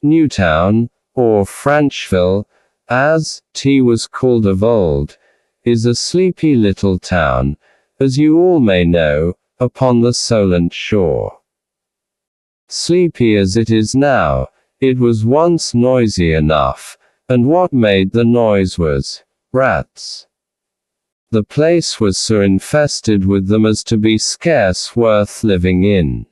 Newtown, or Franchville, as it was called of old, is a sleepy little town, as you all may know, upon the Solent shore. Sleepy as it is now, it was once noisy enough, and what made the noise was rats. The place was so infested with them as to be scarce worth living in.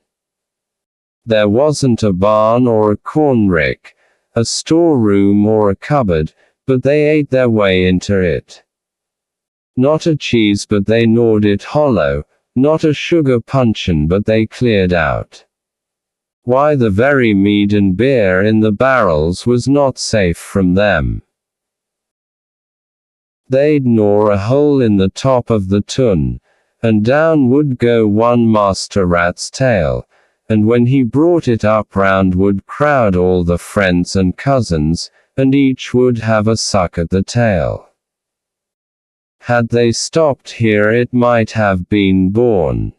There wasn't a barn or a cornrick, a storeroom or a cupboard, but they ate their way into it. Not a cheese but they gnawed it hollow, not a sugar puncheon but they cleared out. Why, the very mead and beer in the barrels was not safe from them. They'd gnaw a hole in the top of the tun, and down would go one master rat's tail, and when he brought it up round would crowd all the friends and cousins, and each would have a suck at the tail. Had they stopped here it might have been borne.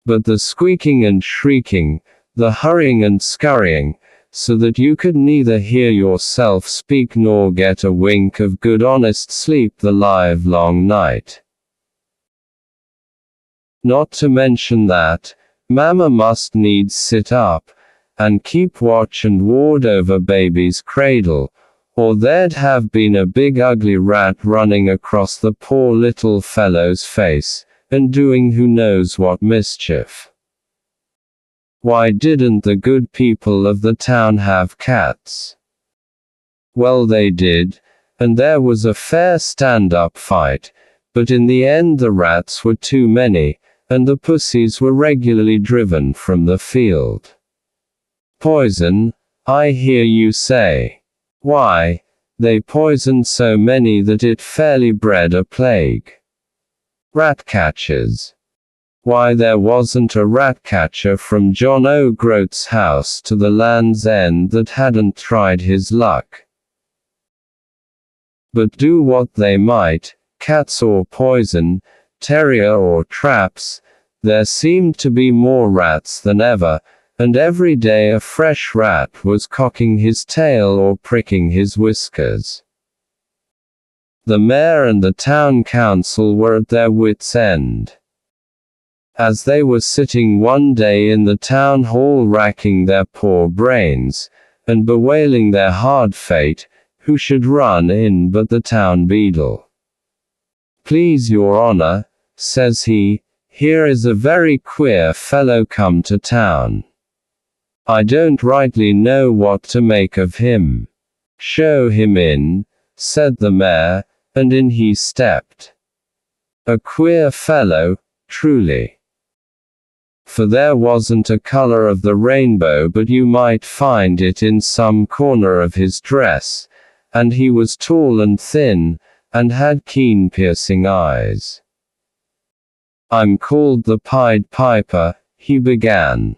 But the squeaking and shrieking, the hurrying and scurrying, so that you could neither hear yourself speak nor get a wink of good honest sleep the livelong night. Not to mention that, Mamma must needs sit up, and keep watch and ward over baby's cradle, or there'd have been a big ugly rat running across the poor little fellow's face, and doing who knows what mischief. Why didn't the good people of the town have cats? Well, they did, and there was a fair stand-up fight, but in the end the rats were too many, and the pussies were regularly driven from the field. Poison, I hear you say. Why, they poisoned so many that it fairly bred a plague. Rat-catchers. Why, there wasn't a rat-catcher from John O'Groat's house to the Land's End that hadn't tried his luck. But do what they might, cats or poison, terrier or traps, there seemed to be more rats than ever, and every day a fresh rat was cocking his tail or pricking his whiskers. The mayor and the town council were at their wits' end. As they were sitting one day in the town hall racking their poor brains, and bewailing their hard fate, who should run in but the town beadle. "Please your honor," says he, "here is a very queer fellow come to town. I don't rightly know what to make of him." "Show him in," said the mayor, and in he stepped. A queer fellow, truly. For there wasn't a color of the rainbow but you might find it in some corner of his dress, and he was tall and thin, and had keen piercing eyes. "I'm called the Pied Piper," he began.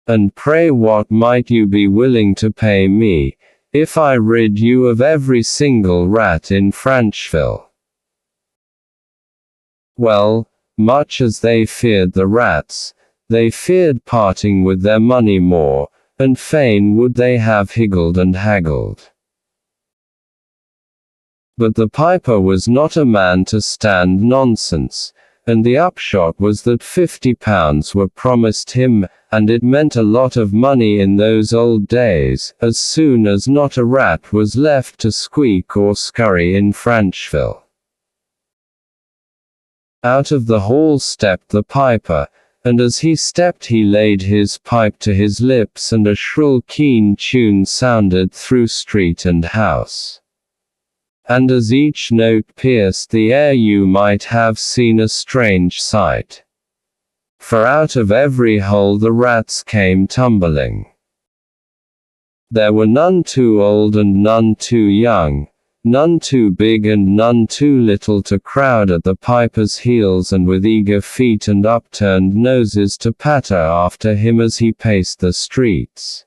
"And pray what might you be willing to pay me, if I rid you of every single rat in Franchville?" Well, much as they feared the rats, they feared parting with their money more, and fain would they have higgled and haggled. But the piper was not a man to stand nonsense, and the upshot was that £50 were promised him, and it meant a lot of money in those old days, as soon as not a rat was left to squeak or scurry in Franchville. Out of the hall stepped the piper, and as he stepped he laid his pipe to his lips and a shrill keen tune sounded through street and house. And as each note pierced the air you might have seen a strange sight. For out of every hole the rats came tumbling. There were none too old and none too young, none too big and none too little to crowd at the piper's heels and with eager feet and upturned noses to patter after him as he paced the streets.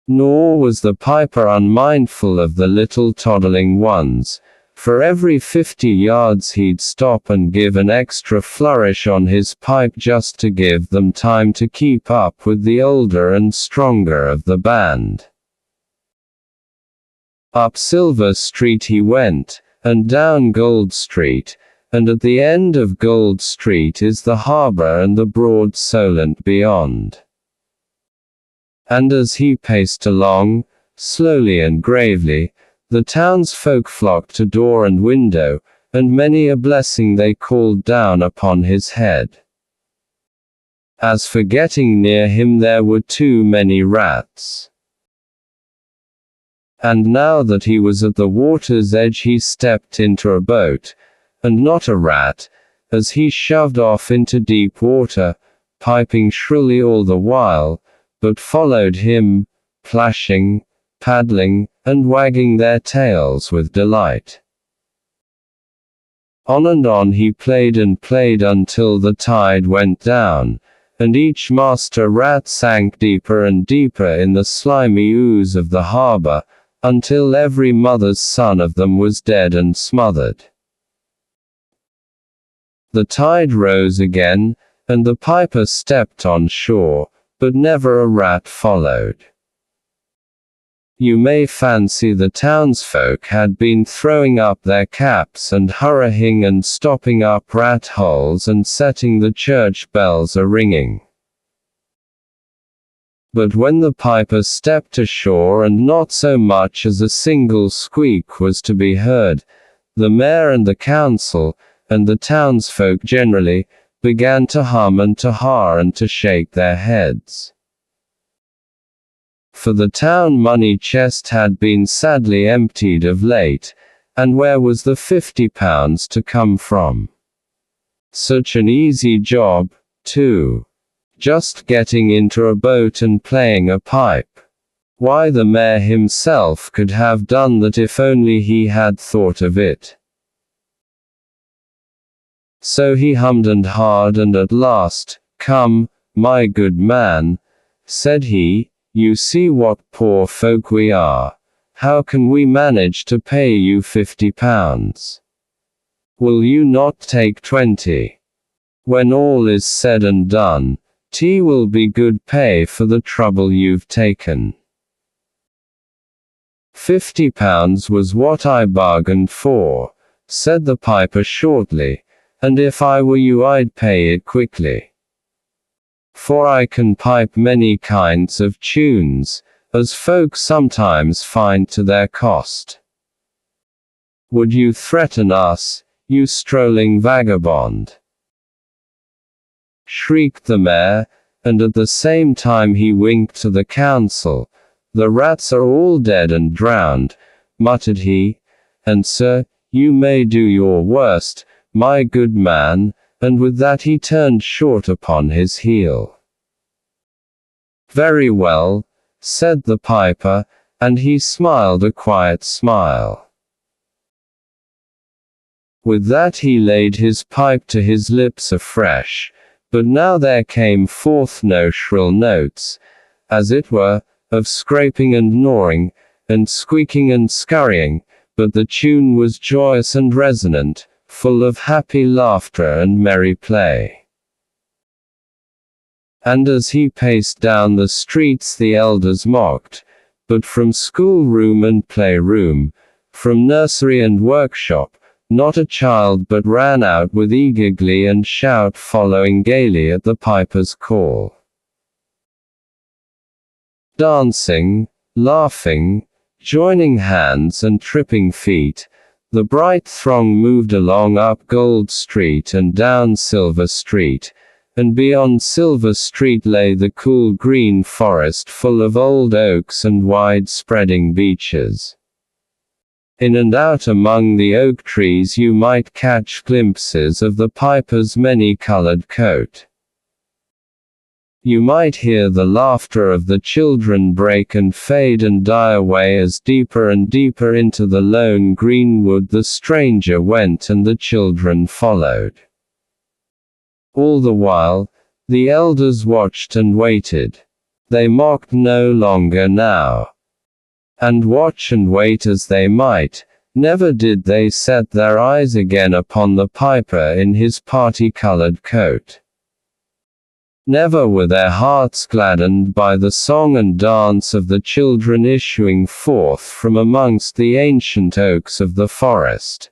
Nor was the piper unmindful of the little toddling ones, For every 50 yards he'd stop and give an extra flourish on his pipe just to give them time to keep up with the older and stronger of the band. Up Silver Street he went, and down Gold Street, and at the end of Gold Street is the harbour and the broad Solent beyond. And as he paced along, slowly and gravely, the townsfolk flocked to door and window, and many a blessing they called down upon his head. As for getting near him, there were too many rats. And now that he was at the water's edge, he stepped into a boat, and not a rat, as he shoved off into deep water, piping shrilly all the while, but followed him, plashing, paddling, and wagging their tails with delight. On and on he played and played until the tide went down, and each master rat sank deeper and deeper in the slimy ooze of the harbour, until every mother's son of them was dead and smothered. The tide rose again, and the piper stepped on shore, but never a rat followed. You may fancy the townsfolk had been throwing up their caps and hurrying and stopping up rat holes and setting the church bells a-ringing. But when the piper stepped ashore and not so much as a single squeak was to be heard, the mayor and the council, and the townsfolk generally, began to hum and to ha and to shake their heads. For the town money chest had been sadly emptied of late, and where was the £50 to come from? Such an easy job, too. Just getting into a boat and playing a pipe. Why, the mayor himself could have done that if only he had thought of it. So he hummed and hawed, and at last, "Come, my good man," said he, "you see what poor folk we are. How can we manage to pay you £50? Will you not take 20? When all is said and done, 't will be good pay for the trouble you've taken." £50 was what I bargained for, said the piper shortly, and if I were you I'd pay it quickly. For I can pipe many kinds of tunes, as folk sometimes find to their cost. Would you threaten us, you strolling vagabond? Shrieked the mayor, and at the same time he winked to the council. "The rats are all dead and drowned," muttered he, "and sir, you may do your worst, my good man," and with that he turned short upon his heel. "Very well," said the piper, and he smiled a quiet smile. With that he laid his pipe to his lips afresh, but now there came forth no shrill notes, as it were, of scraping and gnawing, and squeaking and scurrying, but the tune was joyous and resonant, full of happy laughter and merry play. And as he paced down the streets the elders mocked, but from schoolroom and playroom, from nursery and workshop, not a child but ran out with eager glee and shout, following gaily at the piper's call. Dancing, laughing, joining hands and tripping feet, the bright throng moved along up Gold Street and down Silver Street, and beyond Silver Street lay the cool green forest full of old oaks and wide-spreading beeches. In and out among the oak trees you might catch glimpses of the piper's many-colored coat. You might hear the laughter of the children break and fade and die away as deeper and deeper into the lone green wood the stranger went and the children followed. All the while, the elders watched and waited. They mocked no longer now. And watch and wait as they might, Never did they set their eyes again upon the piper in his party-colored coat. Never were their hearts gladdened by the song and dance of the children issuing forth from amongst the ancient oaks of the forest.